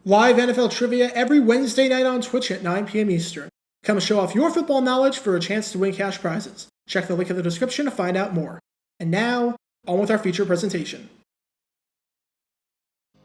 Live NFL trivia every Wednesday night on Twitch at 9 p.m. Eastern. Come show off your football knowledge for a chance to win cash prizes. Check the link in the description to find out more. And now, on with our feature presentation.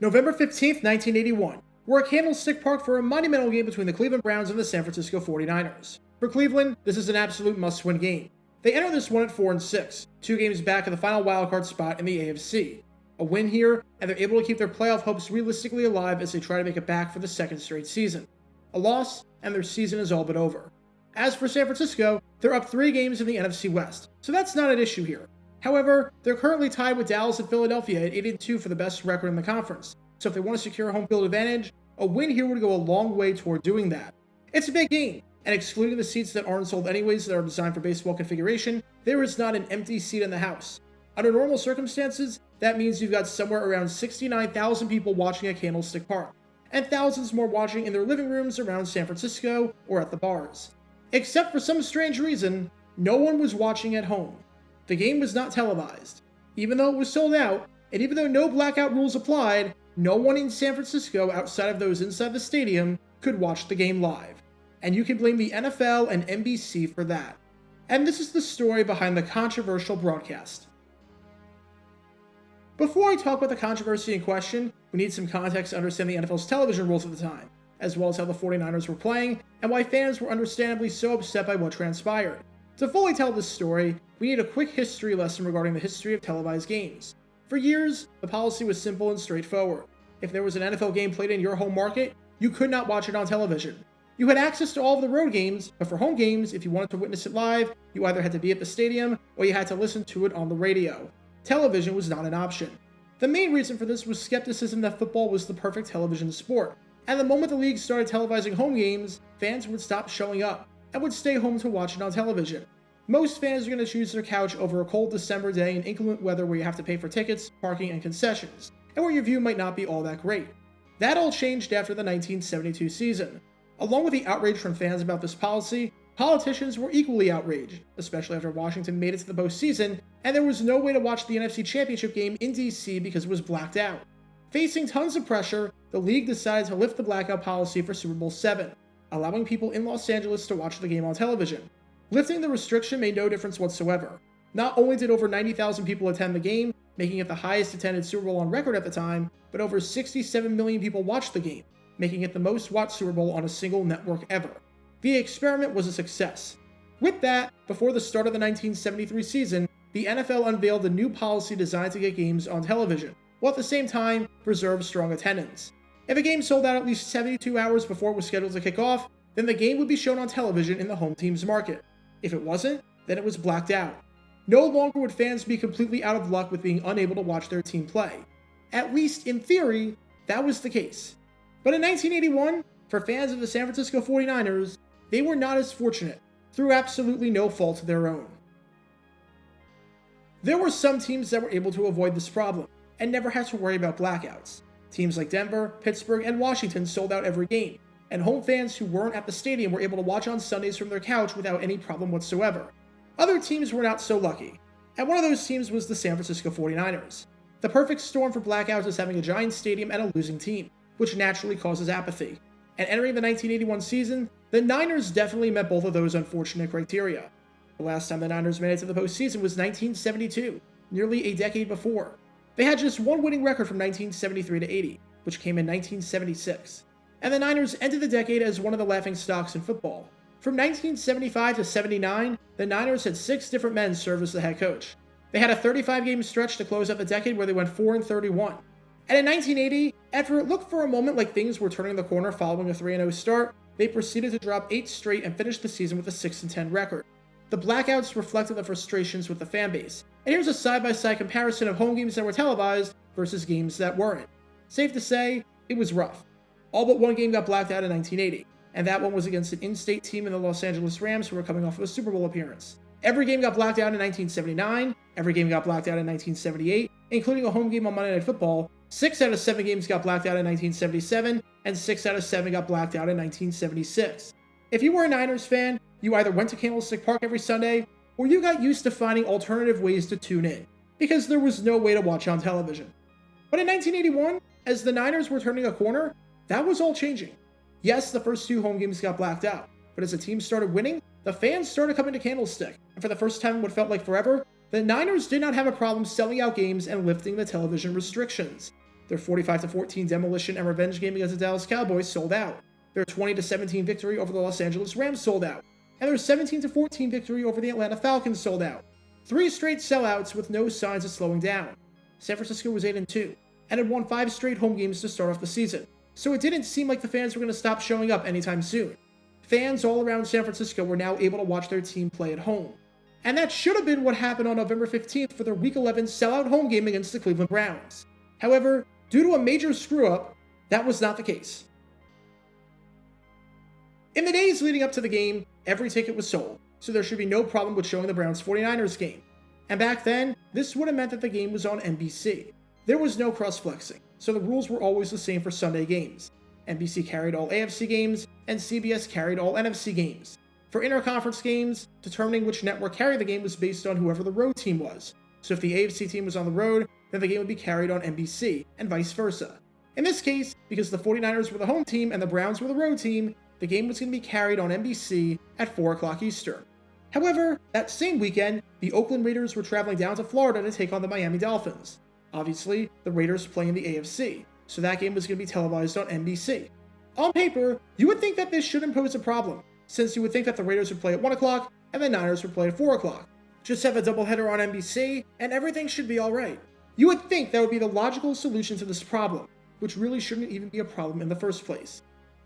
November 15th, 1981. We're at Candlestick Park for a monumental game between the Cleveland Browns and the San Francisco 49ers. For Cleveland, this is an absolute must-win game. They enter this one at 4-6, 2 games back of the final wildcard spot in the AFC. A win here, and they're able to keep their playoff hopes realistically alive as they try to make it back for the second straight season. A loss, and their season is all but over. As for San Francisco, they're up 3 games in the NFC West, so that's not an issue here. However, they're currently tied with Dallas and Philadelphia at 8-2 for the best record in the conference, so if they want to secure a home field advantage, a win here would go a long way toward doing that. It's a big game, and excluding the seats that aren't sold anyways that are designed for baseball configuration, there is not an empty seat in the house. Under normal circumstances, that means you've got somewhere around 69,000 people watching at Candlestick Park, and thousands more watching in their living rooms around San Francisco or at the bars. Except for some strange reason, no one was watching at home. The game was not televised. Even though it was sold out, and even though no blackout rules applied, no one in San Francisco outside of those inside the stadium could watch the game live. And you can blame the NFL and NBC for that. And this is the story behind the controversial broadcast. Before I talk about the controversy in question, we need some context to understand the NFL's television rules at the time, as well as how the 49ers were playing, and why fans were understandably so upset by what transpired. To fully tell this story, we need a quick history lesson regarding the history of televised games. For years, the policy was simple and straightforward. If there was an NFL game played in your home market, you could not watch it on television. You had access to all of the road games, but for home games, if you wanted to witness it live, you either had to be at the stadium or you had to listen to it on the radio. Television was not an option. The main reason for this was skepticism that football was the perfect television sport, and the moment the league started televising home games, fans would stop showing up and would stay home to watch it on television. Most fans are going to choose their couch over a cold December day in inclement weather where you have to pay for tickets, parking, and concessions, and where your view might not be all that great. That all changed after the 1972 season. Along with the outrage from fans about this policy, politicians were equally outraged, especially after Washington made it to the postseason, and there was no way to watch the NFC Championship game in DC because it was blacked out. Facing tons of pressure, the league decided to lift the blackout policy for Super Bowl VII, allowing people in Los Angeles to watch the game on television. Lifting the restriction made no difference whatsoever. Not only did over 90,000 people attend the game, making it the highest attended Super Bowl on record at the time, but over 67 million people watched the game, making it the most watched Super Bowl on a single network ever. The experiment was a success. With that, before the start of the 1973 season, the NFL unveiled a new policy designed to get games on television, while at the same time preserve strong attendance. If a game sold out at least 72 hours before it was scheduled to kick off, then the game would be shown on television in the home team's market. If it wasn't, then it was blacked out. No longer would fans be completely out of luck with being unable to watch their team play. At least in theory, that was the case. But in 1981, for fans of the San Francisco 49ers, they were not as fortunate, through absolutely no fault of their own. There were some teams that were able to avoid this problem, and never had to worry about blackouts. Teams like Denver, Pittsburgh, and Washington sold out every game, and home fans who weren't at the stadium were able to watch on Sundays from their couch without any problem whatsoever. Other teams were not so lucky, and one of those teams was the San Francisco 49ers. The perfect storm for blackouts is having a giant stadium and a losing team, which naturally causes apathy. And entering the 1981 season, the Niners definitely met both of those unfortunate criteria. The last time the Niners made it to the postseason was 1972, nearly a decade before. They had just one winning record from 1973 to 80, which came in 1976. And the Niners ended the decade as one of the laughingstocks in football. From 1975 to 79, the Niners had 6 different men serve as the head coach. They had a 35-game stretch to close out the decade where they went 4-31. And in 1980, after it looked for a moment like things were turning the corner following a 3-0 start, they proceeded to drop 8 straight and finish the season with a 6-10 record. The blackouts reflected the frustrations with the fanbase, and here's a side-by-side comparison of home games that were televised versus games that weren't. Safe to say, it was rough. All but one game got blacked out in 1980, and that one was against an in-state team in the Los Angeles Rams who were coming off of a Super Bowl appearance. Every game got blacked out in 1979, every game got blacked out in 1978, including a home game on Monday Night Football. 6 out of 7 games got blacked out in 1977, and 6 out of 7 got blacked out in 1976. If you were a Niners fan, you either went to Candlestick Park every Sunday, or you got used to finding alternative ways to tune in, because there was no way to watch on television. But in 1981, as the Niners were turning a corner, That was all changing. Yes, the first 2 home games got blacked out, but as the team started winning, the fans started coming to Candlestick, and for the first time in what felt like forever, the Niners did not have a problem selling out games and lifting the television restrictions. Their 45-14 demolition and revenge game against the Dallas Cowboys sold out. Their 20-17 victory over the Los Angeles Rams sold out. And their 17-14 victory over the Atlanta Falcons sold out. 3 straight sellouts with no signs of slowing down. San Francisco was 8-2, and had won 5 straight home games to start off the season, so it didn't seem like the fans were going to stop showing up anytime soon. Fans all around San Francisco were now able to watch their team play at home. And that should have been what happened on November 15th for their Week 11 sellout home game against the Cleveland Browns. However, due to a major screw-up, that was not the case. In the days leading up to the game, every ticket was sold, so there should be no problem with showing the Browns 49ers game. And back then, this would have meant that the game was on NBC. There was no cross-flexing, so the rules were always the same for Sunday games. NBC carried all AFC games, and CBS carried all NFC games. For interconference games, determining which network carried the game was based on whoever the road team was. So if the AFC team was on the road, then the game would be carried on NBC, and vice versa. In this case, because the 49ers were the home team and the Browns were the road team, the game was going to be carried on NBC at 4 o'clock Eastern. However, that same weekend, the Oakland Raiders were traveling down to Florida to take on the Miami Dolphins. Obviously, the Raiders play in the AFC, so that game was going to be televised on NBC. On paper, you would think that this shouldn't pose a problem, since you would think that the Raiders would play at 1 o'clock and the Niners would play at 4 o'clock. Just have a doubleheader on NBC, and everything should be alright. You would think that would be the logical solution to this problem, which really shouldn't even be a problem in the first place.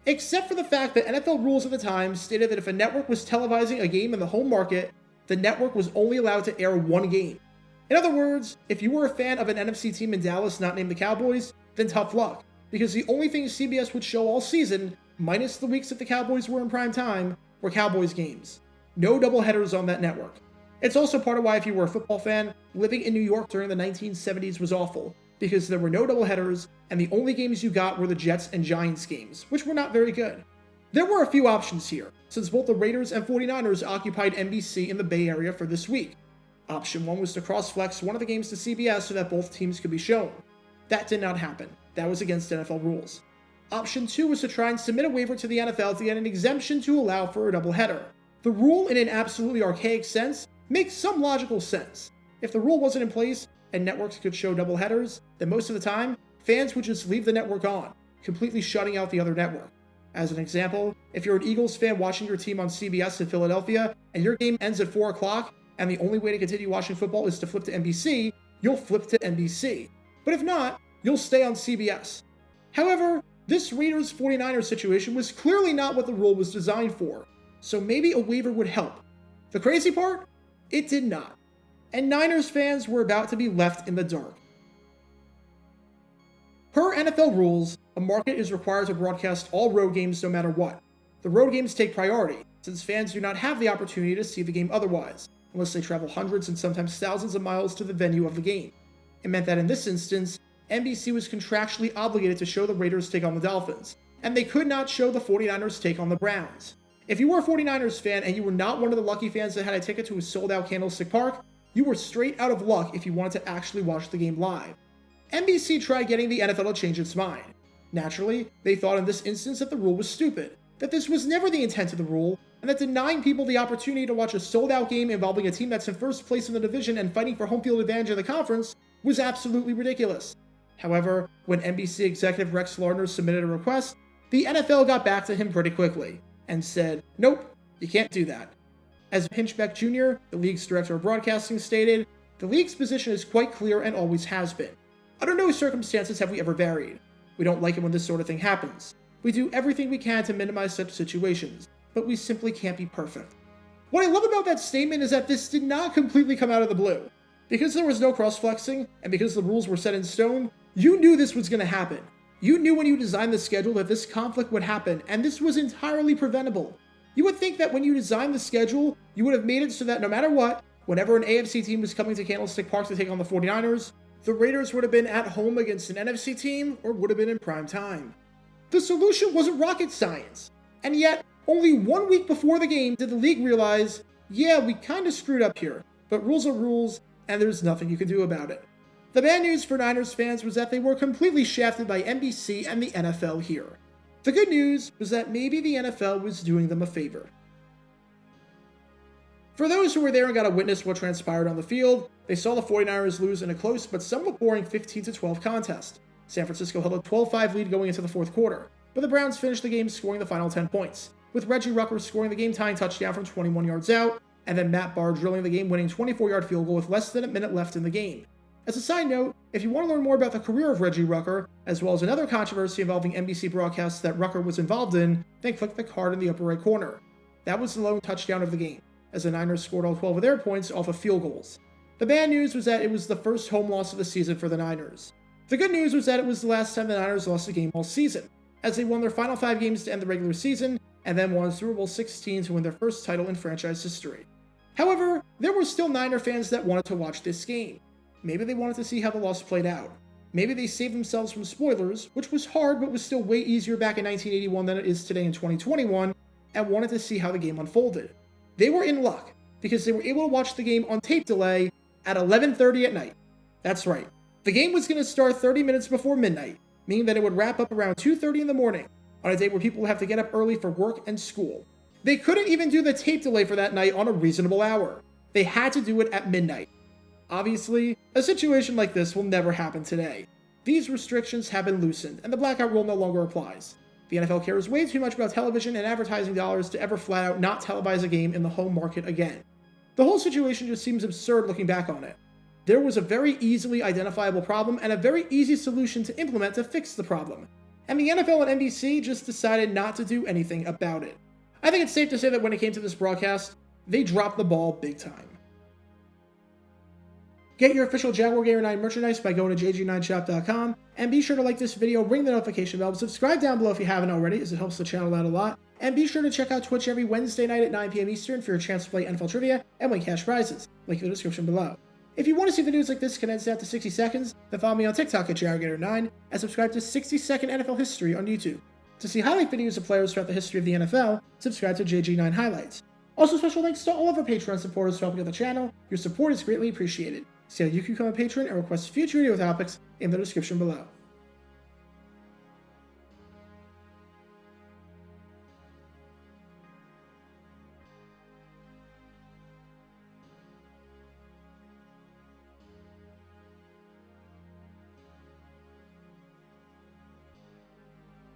Except for the fact that NFL rules at the time stated that if a network was televising a game in the home market, the network was only allowed to air 1 game. In other words, if you were a fan of an NFC team in Dallas not named the Cowboys, then tough luck, because the only thing CBS would show all season, minus the weeks that the Cowboys were in prime time, were Cowboys games. No doubleheaders on that network. It's also part of why if you were a football fan, living in New York during the 1970s was awful, because there were no doubleheaders, and the only games you got were the Jets and Giants games, which were not very good. There were a few options here, since both the Raiders and 49ers occupied NBC in the Bay Area for this week. Option 1 was to cross-flex one of the games to CBS so that both teams could be shown. That did not happen. That was against NFL rules. Option 2 was to try and submit a waiver to the NFL to get an exemption to allow for a doubleheader. The rule, in an absolutely archaic sense, makes some logical sense. If the rule wasn't in place and networks could show doubleheaders, then most of the time, fans would just leave the network on, completely shutting out the other network. As an example, if you're an Eagles fan watching your team on CBS in Philadelphia and your game ends at 4 o'clock, and the only way to continue watching football is to flip to NBC, you'll flip to NBC. But if not, you'll stay on CBS. However, this Raiders 49ers situation was clearly not what the rule was designed for, so maybe a waiver would help. The crazy part? It did not. And Niners fans were about to be left in the dark. Per NFL rules, a market is required to broadcast all road games no matter what. The road games take priority, since fans do not have the opportunity to see the game otherwise, unless they travel hundreds and sometimes thousands of miles to the venue of the game. It meant that in this instance, NBC was contractually obligated to show the Raiders take on the Dolphins, and they could not show the 49ers take on the Browns. If you were a 49ers fan and you were not one of the lucky fans that had a ticket to a sold-out Candlestick Park, you were straight out of luck if you wanted to actually watch the game live. NBC tried getting the NFL to change its mind. Naturally, they thought in this instance that the rule was stupid, that this was never the intent of the rule, and that denying people the opportunity to watch a sold-out game involving a team that's in first place in the division and fighting for home field advantage in the conference was absolutely ridiculous. However, when NBC executive Rex Lardner submitted a request, the NFL got back to him pretty quickly and said, nope, you can't do that. As Hinchbeck Jr., the league's director of broadcasting, stated, the league's position is quite clear and always has been. Under no circumstances have we ever varied. We don't like it when this sort of thing happens. We do everything we can to minimize such situations, but we simply can't be perfect. What I love about that statement is that this did not completely come out of the blue. Because there was no cross-flexing, and because the rules were set in stone, you knew this was going to happen. You knew when you designed the schedule that this conflict would happen, and this was entirely preventable. You would think that when you designed the schedule, you would have made it so that no matter what, whenever an AFC team was coming to Candlestick Park to take on the 49ers, the Raiders would have been at home against an NFC team or would have been in prime time. The solution wasn't rocket science. And yet, only 1 week before the game did the league realize, yeah, we kinda screwed up here, but rules are rules, and there's nothing you can do about it. The bad news for Niners fans was that they were completely shafted by NBC and the NFL here. The good news was that maybe the NFL was doing them a favor. For those who were there and got to witness what transpired on the field, they saw the 49ers lose in a close but somewhat boring 15-12 contest. San Francisco held a 12-5 lead going into the fourth quarter, but the Browns finished the game scoring the final 10 points, with Reggie Rucker scoring the game-tying touchdown from 21 yards out, and then Matt Barr drilling the game-winning 24-yard field goal with less than a minute left in the game. As a side note, if you want to learn more about the career of Reggie Rucker, as well as another controversy involving NBC broadcasts that Rucker was involved in, then click the card in the upper right corner. That was the lone touchdown of the game, as the Niners scored all 12 of their points off of field goals. The bad news was that it was the first home loss of the season for the Niners. The good news was that it was the last time the Niners lost a game all season, as they won their final 5 games to end the regular season, and then won Super Bowl 16 to win their first title in franchise history. However, there were still Niner fans that wanted to watch this game. Maybe they wanted to see how the loss played out. Maybe they saved themselves from spoilers, which was hard but was still way easier back in 1981 than it is today in 2021, and wanted to see how the game unfolded. They were in luck, because they were able to watch the game on tape delay at 11:30 at night. That's right. The game was going to start 30 minutes before midnight, meaning that it would wrap up around 2:30 in the morning, on a day where people would have to get up early for work and school. They couldn't even do the tape delay for that night on a reasonable hour. They had to do it at midnight. Obviously, a situation like this will never happen today. These restrictions have been loosened, and the blackout rule no longer applies. The NFL cares way too much about television and advertising dollars to ever flat out not televise a game in the home market again. The whole situation just seems absurd looking back on it. There was a very easily identifiable problem and a very easy solution to implement to fix the problem, and the NFL and NBC just decided not to do anything about it. I think it's safe to say that when it came to this broadcast, they dropped the ball big time. Get your official Jaguar Gator 9 merchandise by going to jg9shop.com, and be sure to like this video, ring the notification bell, subscribe down below if you haven't already, as it helps the channel out a lot, and be sure to check out Twitch every Wednesday night at 9 p.m. Eastern for your chance to play NFL Trivia and win cash prizes, link in the description below. If you want to see videos like this condensed down to 60 seconds, then follow me on TikTok at JaguarGator9, and subscribe to 60-second NFL History on YouTube. To see highlight videos of players throughout the history of the NFL, subscribe to JG9 Highlights. Also, special thanks to all of our Patreon supporters for helping out the channel. Your support is greatly appreciated. See how you can become a patron and request future video topics in the description below.